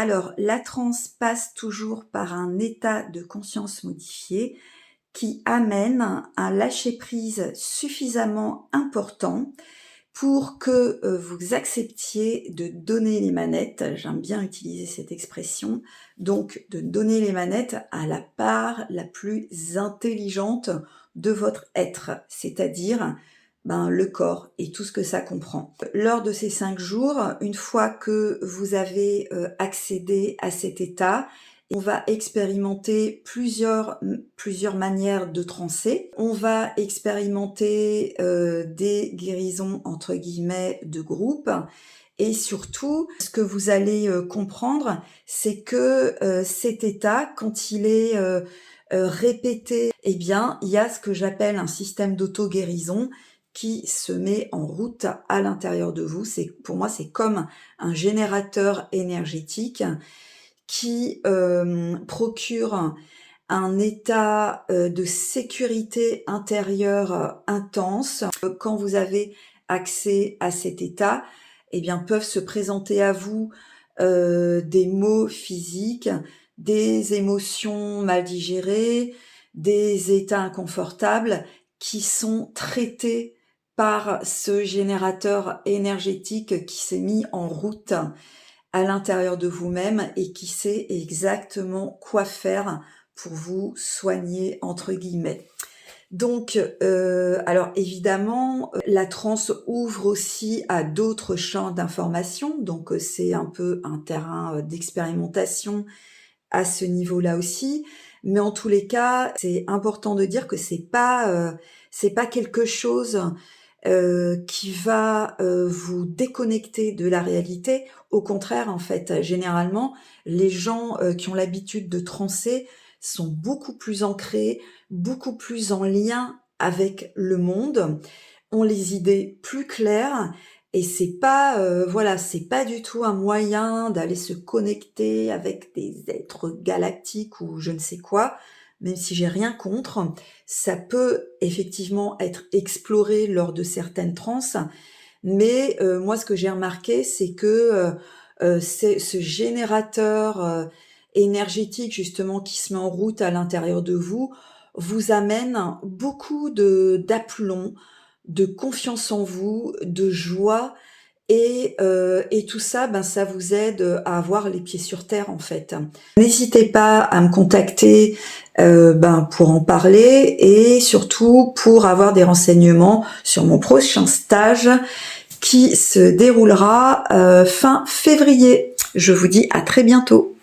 Alors, la transe passe toujours par un état de conscience modifié qui amène un lâcher-prise suffisamment important pour que vous acceptiez de donner les manettes, j'aime bien utiliser cette expression, donc de donner les manettes à la part la plus intelligente de votre être, c'est-à-dire le corps et tout ce que ça comprend. Lors de ces 5 jours, une fois que vous avez accédé à cet état, on va expérimenter plusieurs manières de transer. On va expérimenter des guérisons entre guillemets de groupe. Et surtout, ce que vous allez comprendre, c'est que cet état, quand il est répété, eh bien, il y a ce que j'appelle un système d'auto-guérison qui se met en route à l'intérieur de vous. Pour moi, c'est comme un générateur énergétique qui procure un état de sécurité intérieure intense. Quand vous avez accès à cet état, eh bien, peuvent se présenter à vous des maux physiques, des émotions mal digérées, des états inconfortables qui sont traités par ce générateur énergétique qui s'est mis en route à l'intérieur de vous-même et qui sait exactement quoi faire pour vous soigner entre guillemets. Donc, alors évidemment, la transe ouvre aussi à d'autres champs d'information, donc c'est un peu un terrain d'expérimentation à ce niveau-là aussi. Mais en tous les cas, c'est important de dire que c'est pas quelque chose qui va vous déconnecter de la réalité. Au contraire, en fait, généralement, les gens qui ont l'habitude de transer sont beaucoup plus ancrés, beaucoup plus en lien avec le monde, ont les idées plus claires et c'est pas c'est pas du tout un moyen d'aller se connecter avec des êtres galactiques ou je ne sais quoi, même si j'ai rien contre. Ça peut effectivement être exploré lors de certaines transes, mais moi ce que j'ai remarqué, c'est que c'est ce générateur énergétique justement qui se met en route à l'intérieur de vous, vous amène beaucoup d'aplomb, de confiance en vous, de joie et tout ça, ça vous aide à avoir les pieds sur terre en fait. N'hésitez pas à me contacter pour en parler et surtout pour avoir des renseignements sur mon prochain stage qui se déroulera fin février. Je vous dis à très bientôt.